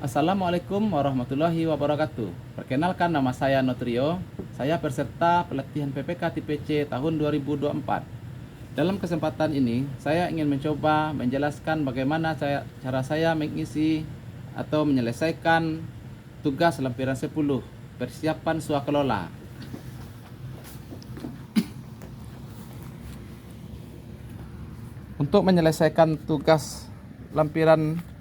Assalamualaikum warahmatullahi wabarakatuh. Perkenalkan, nama saya Notrio. Saya peserta pelatihan PPK Tipe C tahun 2024. Dalam kesempatan ini, saya ingin mencoba menjelaskan bagaimana cara saya mengisi atau menyelesaikan tugas lampiran 10 persiapan swakelola. Untuk menyelesaikan tugas lampiran,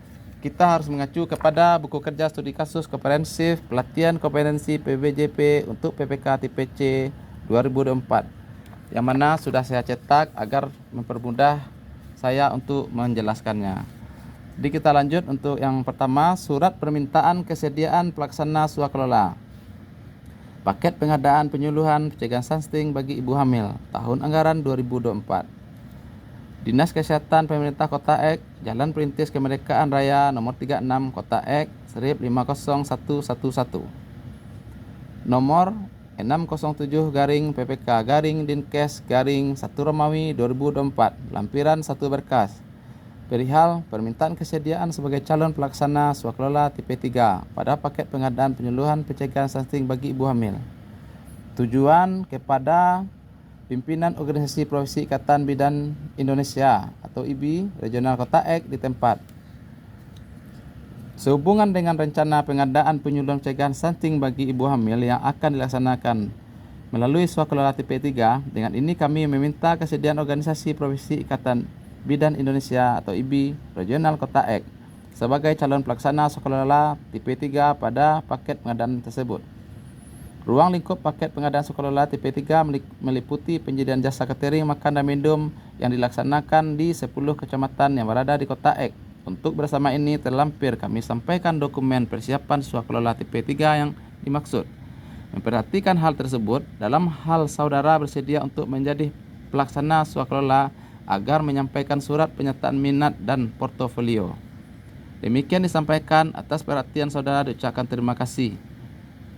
kita harus mengacu kepada buku kerja studi kasus komprehensif pelatihan kompetensi PBJP untuk PPK Tipe C 2024, yang mana sudah saya cetak agar mempermudah saya untuk menjelaskannya. Jadi kita lanjut untuk yang pertama, surat permintaan kesediaan pelaksana swakelola. Paket pengadaan penyuluhan pencegahan stunting bagi ibu hamil tahun anggaran 2024. Dinas Kesehatan Pemerintah Kota Ek, Jalan Perintis Kemerdekaan Raya nomor 36 Kota Ek, Serip 50111. Nomor 607 garing PPK garing Dinkes garing 1 Romawi 2024, lampiran 1 berkas. Perihal permintaan kesediaan sebagai calon pelaksana swakelola tipe 3 pada paket pengadaan penyuluhan pencegahan stunting bagi ibu hamil. Tujuan kepada pimpinan Organisasi Profesi Ikatan Bidan Indonesia atau IBI Regional Kota Ek di tempat. Sehubungan dengan rencana pengadaan penyuluhan pencegahan stunting bagi ibu hamil yang akan dilaksanakan melalui swakelola tipe 3, dengan ini kami meminta kesediaan Organisasi Profesi Ikatan Bidan Indonesia atau IBI Regional Kota Ek sebagai calon pelaksana swakelola tipe 3 pada paket pengadaan tersebut. Ruang lingkup paket pengadaan swakelola tipe 3 meliputi penyediaan jasa catering makan dan minum yang dilaksanakan di 10 kecamatan yang berada di Kota Ek. Untuk bersama ini terlampir kami sampaikan dokumen persiapan swakelola tipe 3 yang dimaksud. Memperhatikan hal tersebut, dalam hal saudara bersedia untuk menjadi pelaksana swakelola agar menyampaikan surat pernyataan minat dan portofolio. Demikian disampaikan, atas perhatian saudara diucapkan terima kasih.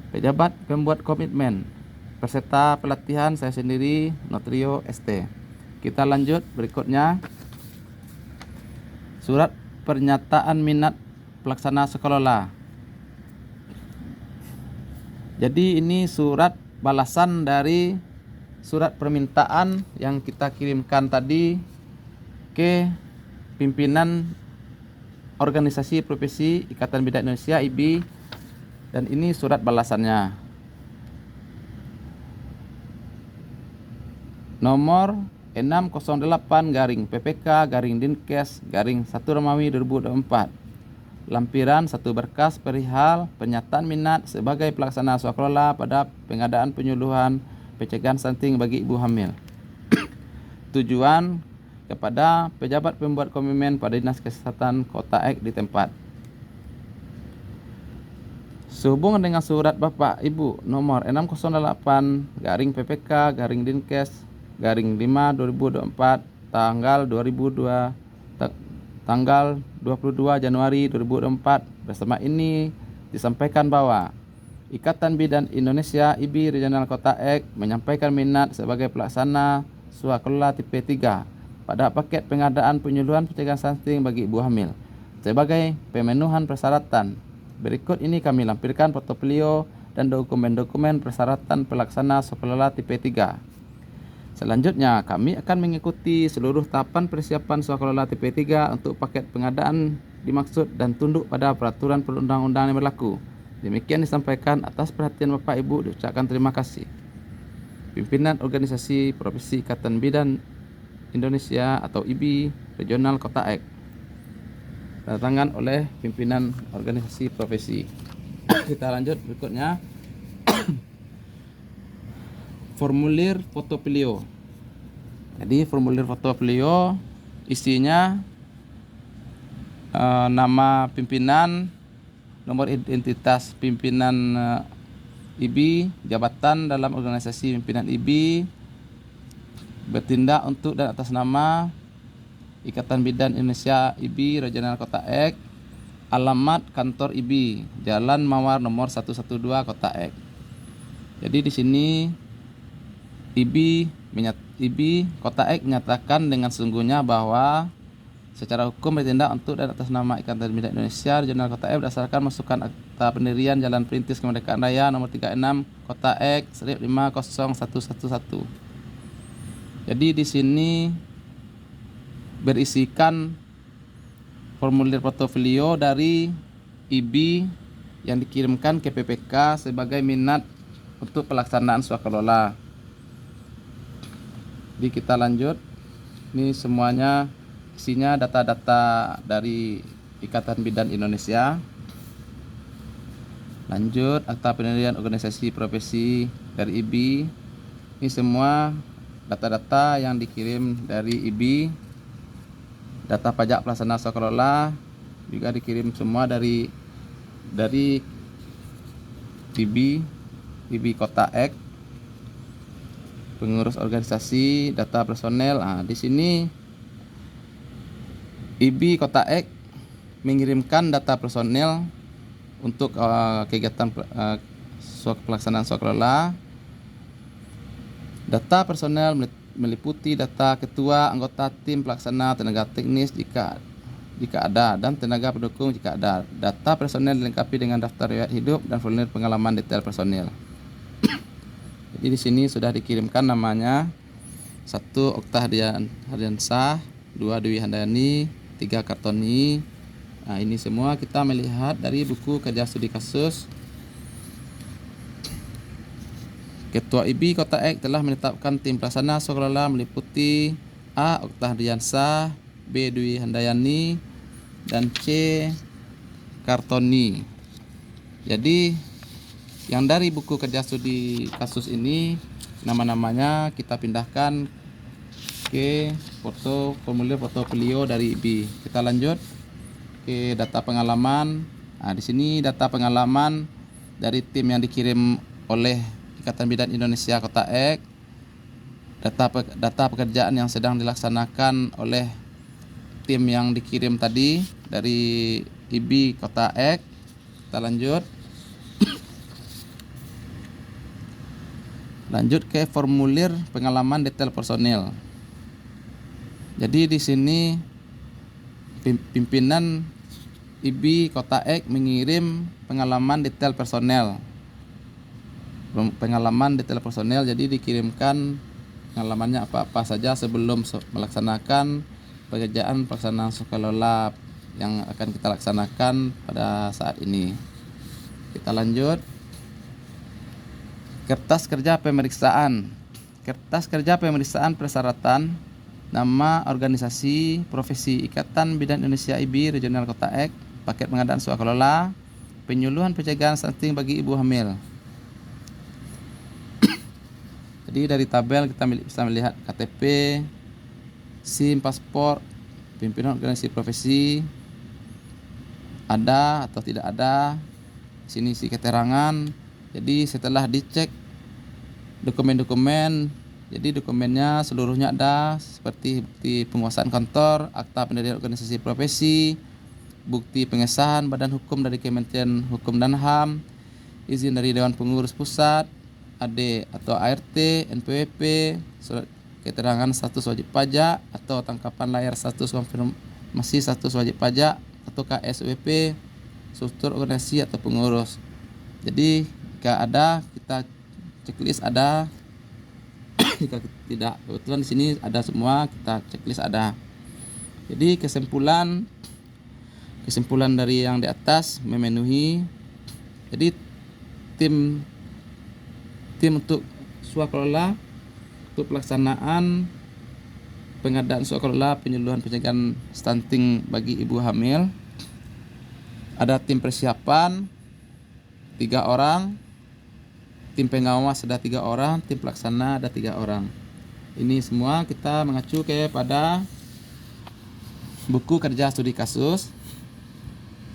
Pejabat pembuat komitmen, peserta pelatihan saya sendiri, Notrio ST. Kita lanjut berikutnya. Surat pernyataan minat pelaksana swakelola. Jadi ini surat balasan dari surat permintaan yang kita kirimkan tadi ke pimpinan Organisasi Profesi Ikatan Bidan Indonesia IBI. Dan ini surat balasannya. Nomor 608 garing PPK garing Dinkes garing 1 Romawi 2024. Lampiran 1 berkas perihal pernyataan minat sebagai pelaksana swakelola pada pengadaan penyuluhan pencegahan stunting bagi ibu hamil. Tujuan kepada pejabat pembuat komitmen pada Dinas Kesehatan Kota Ek di tempat. Sehubungan dengan surat Bapak Ibu nomor 608 garing PPK garing Dinkes garing 5 2024 tanggal 22 Januari 2024, bersama ini disampaikan bahwa Ikatan Bidan Indonesia IBI Regional Kota Ek menyampaikan minat sebagai pelaksana swakelola tipe 3 pada paket pengadaan penyuluhan pencegahan stunting bagi ibu hamil. Sebagai pemenuhan persyaratan, berikut ini kami lampirkan portofolio dan dokumen-dokumen persyaratan pelaksana swakelola tipe 3. Selanjutnya, kami akan mengikuti seluruh tahapan persiapan swakelola tipe 3 untuk paket pengadaan dimaksud dan tunduk pada peraturan perundang-undangan yang berlaku. Demikian disampaikan, atas perhatian Bapak Ibu diucapkan terima kasih. Pimpinan Organisasi Profesi Ikatan Bidan Indonesia atau IBI Regional Kota Ek. Tangan oleh pimpinan organisasi profesi. Kita lanjut berikutnya. Formulir portofolio. Jadi formulir portofolio isinya nama pimpinan, nomor identitas pimpinan IBI, jabatan dalam organisasi pimpinan IBI, bertindak untuk dan atas nama Ikatan Bidan Indonesia IBI Regional Kota Ek, alamat kantor IBI, Jalan Mawar nomor 112 Kota Ek. Jadi di sini IBI Kota Ek menyatakan dengan sungguhnya bahwa secara hukum bertindak untuk dan atas nama Ikatan Bidan Indonesia Regional Kota Ek berdasarkan masukan Akta Pendirian Jalan Perintis Kemerdekaan Raya nomor 36 Kota Ek strip 50111. Jadi di sini berisikan formulir portofolio dari IB yang dikirimkan ke PPK sebagai minat untuk pelaksanaan swakelola. Jadi kita lanjut. Ini semuanya isinya data-data dari Ikatan Bidan Indonesia. Lanjut, akta pendirian organisasi profesi dari IB. Ini semua data-data yang dikirim dari IB. Data pajak pelaksana swakelola juga dikirim semua dari IB Kota Ek. Pengurus organisasi, data personel. Di sini IB Kota Ek mengirimkan data personel untuk kegiatan pelaksanaan swakelola. Data personel meliputi data ketua, anggota tim pelaksana, tenaga teknis jika ada, dan tenaga pendukung jika ada. Data personel dilengkapi dengan daftar riwayat hidup dan formulir pengalaman detail personel. Jadi di sini sudah dikirimkan namanya 1 Okta Hardiansah, 2 Dwi Handayani, 3 Kartoni. Ini semua kita melihat dari buku kerja studi kasus. Ketua IB Kota Ek telah menetapkan tim pelaksana swakelola meliputi A. Okta Hardiansah, B. Dwi Handayani, dan C. Kartoni. Jadi yang dari buku kerja studi kasus ini nama-namanya kita pindahkan ke formulir portofolio dari IB. Kita lanjut ke data pengalaman. Di sini data pengalaman dari tim yang dikirim oleh Ikatan Bidan Indonesia Kota Ek. Data pekerjaan yang sedang dilaksanakan oleh tim yang dikirim tadi dari IB Kota Ek. Kita lanjut. Lanjut ke formulir pengalaman detail personil. Jadi di sini pimpinan IB Kota Ek mengirim pengalaman detail personel. Pengalaman detail personel, jadi dikirimkan pengalamannya apa-apa saja sebelum melaksanakan pekerjaan pelaksanaan swakelola yang akan kita laksanakan pada saat ini. Kita lanjut. Kertas kerja pemeriksaan. Kertas kerja pemeriksaan persyaratan nama organisasi profesi Ikatan Bidan Indonesia IB Regional Kota Ek, paket pengadaan swakelola, penyuluhan pencegahan stunting bagi ibu hamil. Jadi dari tabel kita bisa melihat KTP, SIM, paspor, pimpinan organisasi profesi ada atau tidak ada. Sini isi keterangan. Jadi setelah dicek dokumen-dokumen, jadi dokumennya seluruhnya ada seperti bukti penguasaan kantor, akta pendirian organisasi profesi, bukti pengesahan badan hukum dari Kementerian Hukum dan HAM, izin dari Dewan Pengurus Pusat, AD atau ART, NPWP, surat keterangan status wajib pajak atau tangkapan layar status konfirmasi status wajib pajak atau KSWP, struktur organisasi atau pengurus. Jadi jika ada kita checklist ada, jika tidak kebetulan di sini ada semua kita checklist ada. Jadi kesimpulan dari yang di atas memenuhi. Jadi tim untuk swakelola untuk pelaksanaan pengadaan swakelola penyuluhan pencegahan stunting bagi ibu hamil, ada tim persiapan 3 orang, tim pengawas ada 3 orang, tim pelaksana ada 3 orang. Ini semua kita mengacu kepada buku kerja studi kasus.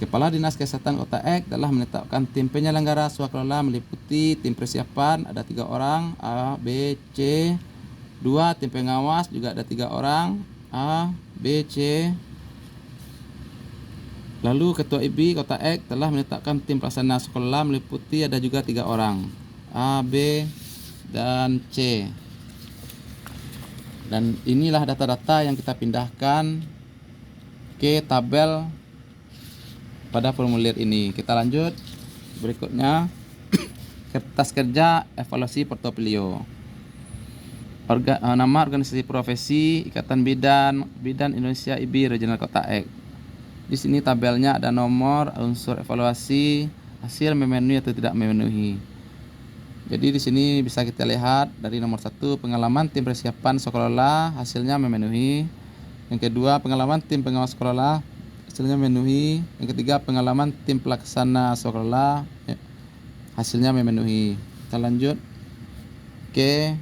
Kepala Dinas Kesehatan Kota Ek telah menetapkan tim penyelenggara swakelola meliputi tim persiapan ada 3 orang A, B, C. 2 tim pengawas juga ada 3 orang A, B, C. Lalu Ketua IB Kota Ek telah menetapkan tim pelaksana swakelola meliputi ada juga 3 orang A, B, dan C. Dan inilah data-data yang kita pindahkan ke tabel pada formulir ini. Kita lanjut. Berikutnya kertas kerja evaluasi portofolio. Nama organisasi profesi Ikatan Bidan Indonesia IB Regional Kota Ek. Di sini tabelnya ada nomor, unsur evaluasi, hasil memenuhi atau tidak memenuhi. Jadi di sini bisa kita lihat dari nomor 1 pengalaman tim persiapan sekolah, hasilnya memenuhi. Yang kedua pengalaman tim pengawas sekolah, hasilnya memenuhi. Yang ketiga pengalaman tim pelaksana sekolah, hasilnya memenuhi. Kita lanjut ke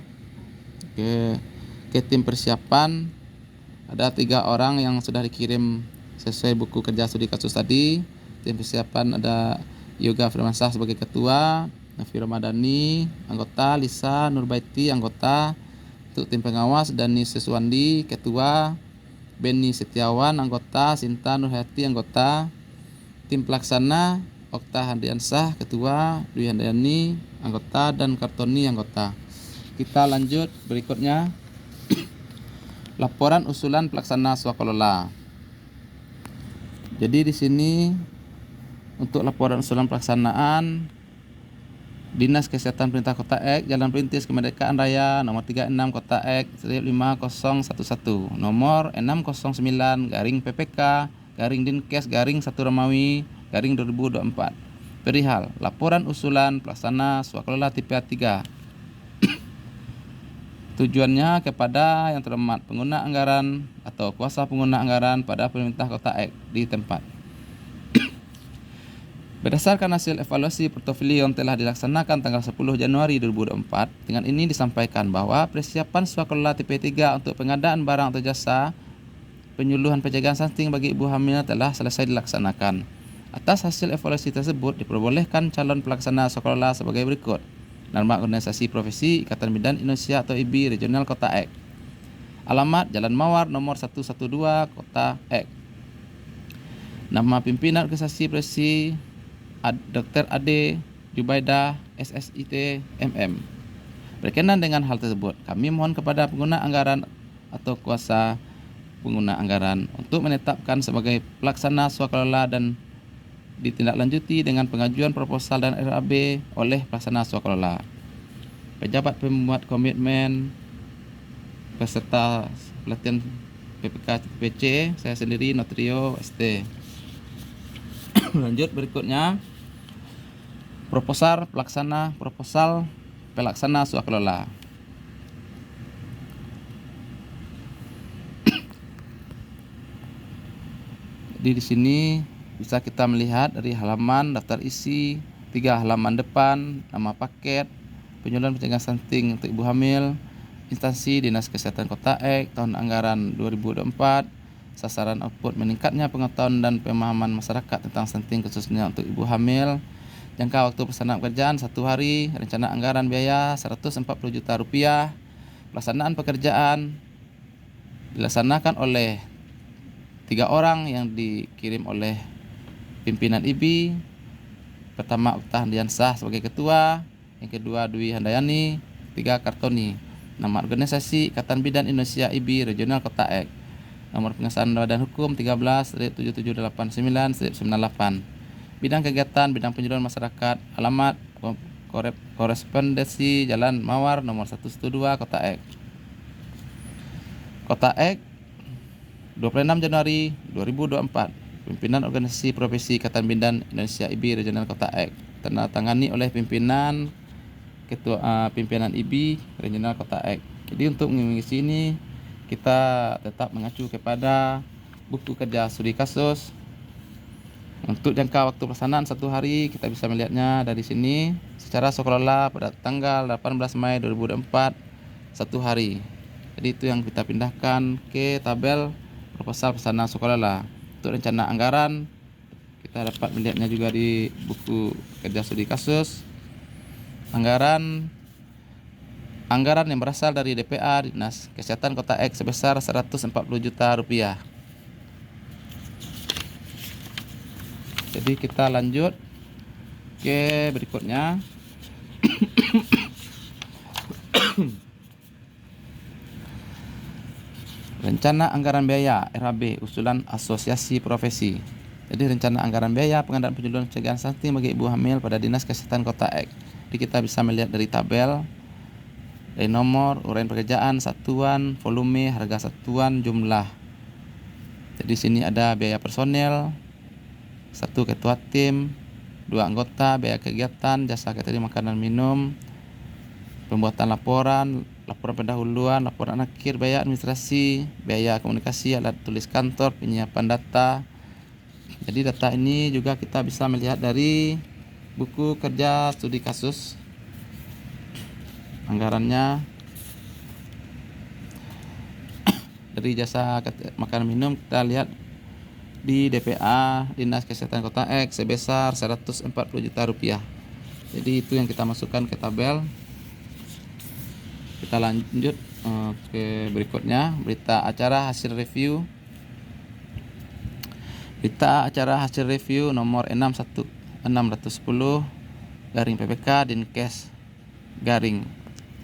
tim persiapan. Ada 3 orang yang sudah dikirim sesuai buku kerja studi kasus tadi. Tim persiapan ada Yoga Firmansyah sebagai ketua, Nafi Ramadhani anggota, Lisa Nurbaiti anggota. Untuk tim pengawas Dani Siswandi ketua, Beni Setiawan anggota, Sinta Nurhati anggota. Tim pelaksana Okta Handiansah ketua, Dwi Handayani anggota, dan Kartoni anggota. Kita lanjut berikutnya. Laporan usulan pelaksana swakelola. Jadi di sini untuk laporan usulan pelaksanaan Dinas Kesehatan Pemerintah Kota Ek, Jalan Perintis Kemerdekaan Raya nomor 36 Kota Ek 5011, nomor 609/PPK/Dinkes/1 Romawi /2024. Perihal laporan usulan pelaksana swakelola tipe 3. Tujuannya kepada yang terhormat pengguna anggaran atau kuasa pengguna anggaran pada pemerintah Kota Ek di tempat. Berdasarkan hasil evaluasi portofolio yang telah dilaksanakan tanggal 10 Januari 2024, dengan ini disampaikan bahwa persiapan swakelola tipe 3 untuk pengadaan barang atau jasa penyuluhan pencegahan stunting bagi ibu hamil telah selesai dilaksanakan. Atas hasil evaluasi tersebut, diperbolehkan calon pelaksana swakelola sebagai berikut. Nama organisasi profesi Ikatan Bidan Indonesia atau IBI Regional Kota Ek. Alamat Jalan Mawar nomor 112 Kota Ek. Nama pimpinan organisasi profesi Dr. Ade Jubaidah SSIT MM. Berkenan dengan hal tersebut, kami mohon kepada pengguna anggaran atau kuasa pengguna anggaran untuk menetapkan sebagai pelaksana swakelola dan ditindaklanjuti dengan pengajuan proposal dan RAB oleh pelaksana swakelola. Pejabat pembuat komitmen peserta pelatihan PPK TPC, saya sendiri Notrio ST. Lanjut berikutnya, proposal pelaksana swakelola. Jadi di sini bisa kita melihat dari halaman daftar isi, 3 halaman depan, nama paket, penyuluhan pencegahan stunting untuk ibu hamil, instansi Dinas Kesehatan Kota Ek, tahun anggaran 2024, sasaran output meningkatnya pengetahuan dan pemahaman masyarakat tentang stunting khususnya untuk ibu hamil, jangka waktu pelaksanaan pekerjaan 1 hari, rencana anggaran biaya 140 juta rupiah, pelaksanaan pekerjaan dilaksanakan oleh 3 orang yang dikirim oleh pimpinan IBI. Pertama Okta Handiansah sebagai ketua, yang kedua Dwi Handayani, 3 Kartoni. Nama organisasi Ikatan Bidan Indonesia IBI Regional Kota Ek. Nomor pengesahan Badan Hukum 13/7789/98. Bidang kegiatan bidang penyuluhan masyarakat. Alamat korespondensi Jalan Mawar nomor 112 Kota Ek. Kota Ek 26 Januari 2024. Pimpinan organisasi profesi Ikatan Bidan Indonesia IBI Regional Kota Ek. Tanda tangani oleh pimpinan pimpinan IBI Regional Kota Ek. Jadi untuk mengisi ini kita tetap mengacu kepada buku kerja studi kasus. Untuk jangka waktu pelaksanaan 1 hari, kita bisa melihatnya dari sini. Secara swakelola pada tanggal 18 Mei 2024, 1 hari. Jadi itu yang kita pindahkan ke tabel proposal pelaksanaan swakelola. Untuk rencana anggaran, kita dapat melihatnya juga di buku kerja studi kasus. Anggaran yang berasal dari DPA Dinas Kesehatan Kota Ek sebesar 140 juta rupiah. Jadi kita lanjut ke berikutnya. Rencana Anggaran Biaya RAB usulan Asosiasi Profesi. Jadi rencana anggaran biaya pengadaan penyuluhan pencegahan stunting bagi ibu hamil pada Dinas Kesehatan Kota Ek. Jadi kita bisa melihat dari tabel, dari nomor, uraian pekerjaan, satuan, volume, harga satuan, jumlah. Jadi sini ada biaya personel, 1 ketua tim, 2 anggota, biaya kegiatan, jasa catering makanan minum, pembuatan laporan pendahuluan, laporan akhir, biaya administrasi, biaya komunikasi, alat tulis kantor, penyiapan data. Jadi data ini juga kita bisa melihat dari buku kerja studi kasus anggarannya. Dari jasa makanan minum kita lihat di DPA Dinas Kesehatan Kota Ek sebesar 140 juta rupiah. Jadi itu yang kita masukkan ke tabel. Kita lanjut ke berikutnya, berita acara hasil review. Berita acara hasil review nomor 610 garing PPK Dinkes garing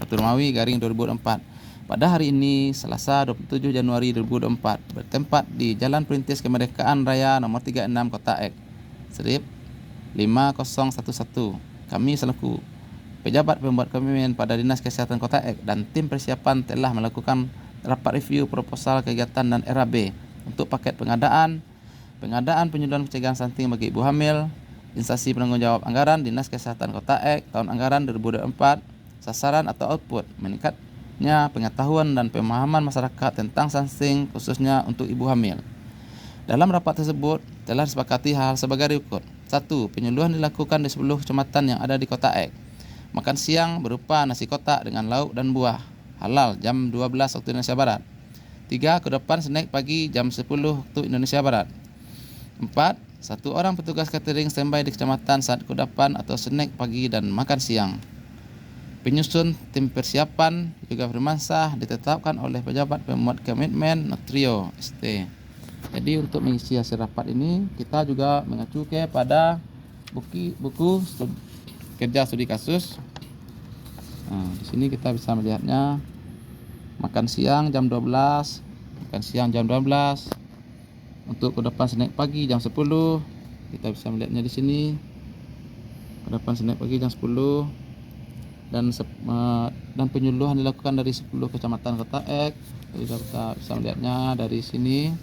Romawi garing 2004 pada hari ini Selasa 27 Januari 2024 bertempat di Jalan Perintis Kemerdekaan Raya nomor 36 Kota Ek strip 5011. Kami selaku pejabat pembuat komitmen pada Dinas Kesehatan Kota Ek dan tim persiapan telah melakukan rapat review proposal kegiatan dan RAB untuk paket pengadaan penyuluhan pencegahan stunting bagi ibu hamil, instansi penanggung jawab anggaran Dinas Kesehatan Kota Ek tahun anggaran 2024, sasaran atau output meningkatnya pengetahuan dan pemahaman masyarakat tentang stunting khususnya untuk ibu hamil. Dalam rapat tersebut telah disepakati hal sebagai berikut. 1. Penyuluhan dilakukan di 10 kecamatan yang ada di Kota Ek. Makan siang berupa nasi kotak dengan lauk dan buah halal jam 12 waktu Indonesia Barat. 3. Kudapan snack pagi jam 10 waktu Indonesia Barat. 4. 1 orang petugas catering standby di kecamatan saat kudapan atau snack pagi dan makan siang. Penyusun tim persiapan juga Firmansah ditetapkan oleh pejabat pembuat komitmen Notrio ST. Jadi untuk mengisi hasil rapat ini kita juga mengacu kepada buku kerja studi kasus. Di sini kita bisa melihatnya makan siang jam 12, makan siang jam 12. Untuk kudapan snack pagi jam 10, kita bisa melihatnya di sini. Kudapan snack pagi jam 10 dan penyuluhan dilakukan dari 10 kecamatan Kota Ek. Jadi kita bisa melihatnya dari sini.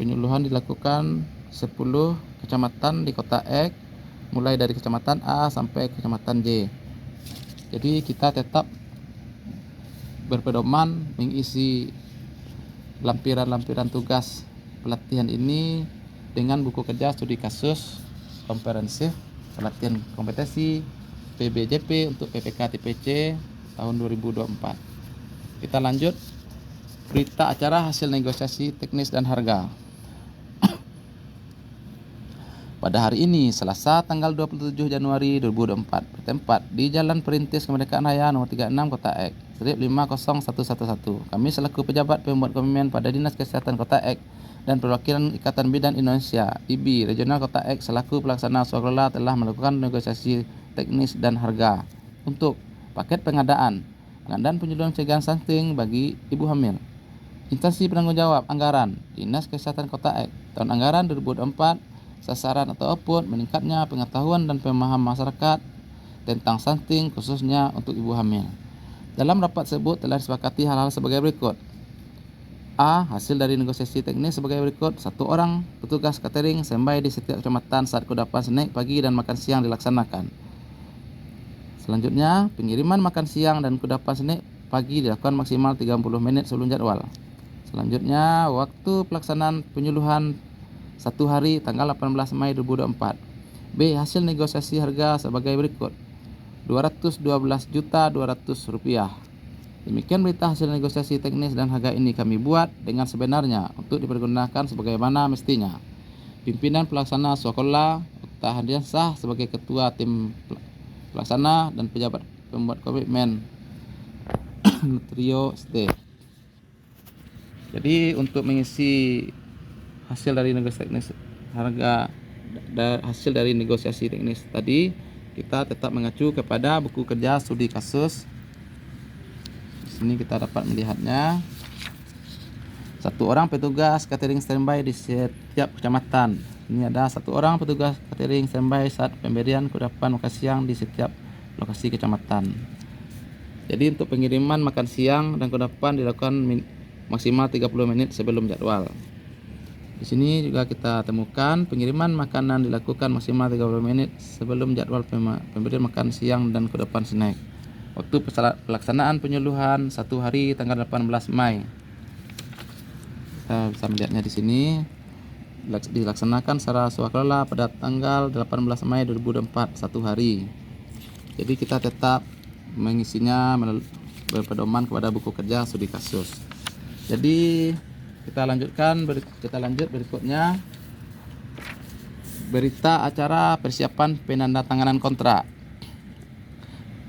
Penyuluhan dilakukan 10 kecamatan di Kota Ek, mulai dari kecamatan A sampai kecamatan J. Jadi kita tetap berpedoman mengisi lampiran-lampiran tugas pelatihan ini dengan buku kerja studi kasus komprehensif pelatihan kompetensi PBJP untuk PPK TPC tahun 2024. Kita lanjut berita acara hasil negosiasi teknis dan harga. Pada hari ini Selasa tanggal 27 Januari 2024 bertempat di Jalan Perintis Kemerdekaan Raya nomor 36 Kota Ek strip 50111. Kami selaku pejabat pembuat komitmen pada Dinas Kesehatan Kota Ek dan perwakilan Ikatan Bidan Indonesia IBI Regional Kota Ek selaku pelaksana swasembada telah melakukan negosiasi teknis dan harga untuk paket pengadaan penyuluhan pencegahan stunting bagi ibu hamil. Instansi penanggung jawab anggaran Dinas Kesehatan Kota Ek tahun anggaran 2024, sasaran atau output meningkatnya pengetahuan dan pemahaman masyarakat tentang stunting khususnya untuk ibu hamil. Dalam rapat tersebut telah disepakati hal-hal sebagai berikut. A. Hasil dari negosiasi teknis sebagai berikut. 1 orang petugas catering standby di setiap kecamatan saat kudapan snack pagi dan makan siang dilaksanakan. Selanjutnya, pengiriman makan siang dan kudapan snack pagi dilakukan maksimal 30 menit sebelum jadwal. Selanjutnya, waktu pelaksanaan penyuluhan 1 hari tanggal 18 Mei 2024. B. Hasil negosiasi harga sebagai berikut. Rp212.200. Demikian berita hasil negosiasi teknis dan harga ini kami buat dengan sebenarnya untuk dipergunakan sebagaimana mestinya. Pimpinan pelaksana Swakola Dr. Hadiansah sebagai ketua tim pelaksana dan pejabat pembuat komitmen Trio ST. Jadi untuk mengisi hasil dari negosiasi teknis tadi kita tetap mengacu kepada buku kerja studi kasus. Di sini kita dapat melihatnya 1 orang petugas catering standby di setiap kecamatan. Ini ada 1 orang petugas catering standby saat pemberian kudapan makan siang di setiap lokasi kecamatan. Jadi untuk pengiriman makan siang dan kudapan dilakukan maksimal 30 menit sebelum jadwal. Di sini juga kita temukan pengiriman makanan dilakukan maksimal 30 menit sebelum jadwal pemberian makan siang dan kudapan snack. Waktu pelaksanaan penyuluhan 1 hari tanggal 18 Mei. Kita bisa melihatnya di sini. Dilaksanakan secara swakelola pada tanggal 18 Mei 2024, 1 hari. Jadi kita tetap mengisinya berpedoman kepada buku kerja studi kasus. Jadi kita lanjut berikutnya. Berita acara persiapan penandatanganan kontrak.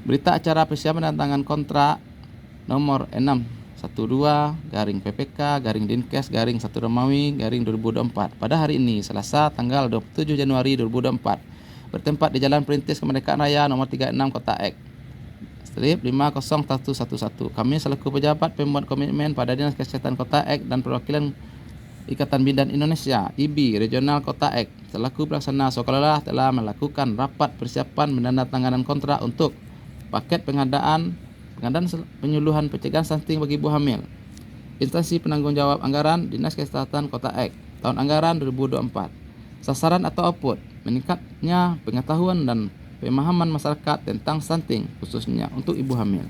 Berita acara persiapan penandatanganan kontrak nomor 612/PPK/Dinkes/1 Romawi 2024 pada hari ini Selasa tanggal 27 Januari 2024 bertempat di Jalan Perintis Kemerdekaan Raya nomor 36 Kota Ek strip 50111. Kami selaku pejabat pembuat komitmen pada Dinas Kesehatan Kota Ek dan perwakilan Ikatan Bidan Indonesia IBI Regional Kota Ek selaku pelaksana swakelola telah melakukan rapat persiapan penandatanganan kontrak untuk paket pengadaan penyuluhan pencegahan stunting bagi ibu hamil. Instansi penanggung jawab anggaran Dinas Kesehatan Kota Ek tahun anggaran 2024. Sasaran atau output meningkatnya pengetahuan dan pemahaman masyarakat tentang stunting khususnya untuk ibu hamil.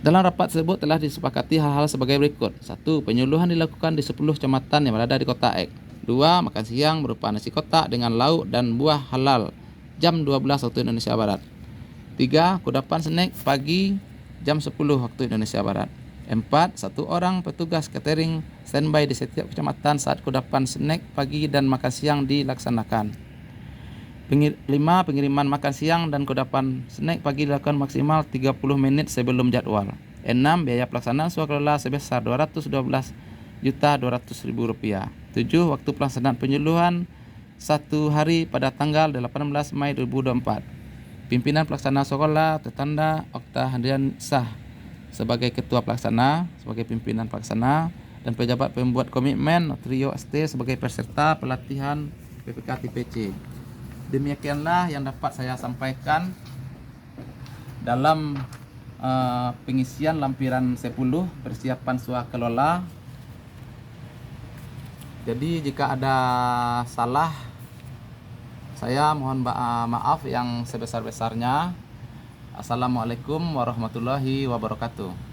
Dalam rapat tersebut telah disepakati hal-hal sebagai berikut. 1. Penyuluhan dilakukan di 10 kecamatan yang berada di Kota Ek. 2. Makan siang berupa nasi kotak dengan lauk dan buah halal jam 12 waktu Indonesia Barat. 3. Kudapan snack pagi jam 10 waktu Indonesia Barat. 4. 1 orang petugas catering standby di setiap kecamatan saat kudapan snack pagi dan makan siang dilaksanakan. 5. Pengiriman makan siang dan kudapan snack pagi dilakukan maksimal 30 menit sebelum jadwal. 6. Biaya pelaksanaan swakelola sebesar Rp212.200.000. 7. Waktu pelaksanaan penyuluhan 1 hari pada tanggal 18 Mei 2024. Pimpinan pelaksana swakelola tertanda Okta Handrian Sah sebagai ketua pelaksana, sebagai pimpinan pelaksana, dan pejabat pembuat komitmen Trio ST sebagai peserta pelatihan PPK TPC. Demikianlah yang dapat saya sampaikan dalam pengisian lampiran 10 persiapan swakelola. Jadi jika ada salah, saya mohon maaf yang sebesar-besarnya. Assalamualaikum warahmatullahi wabarakatuh.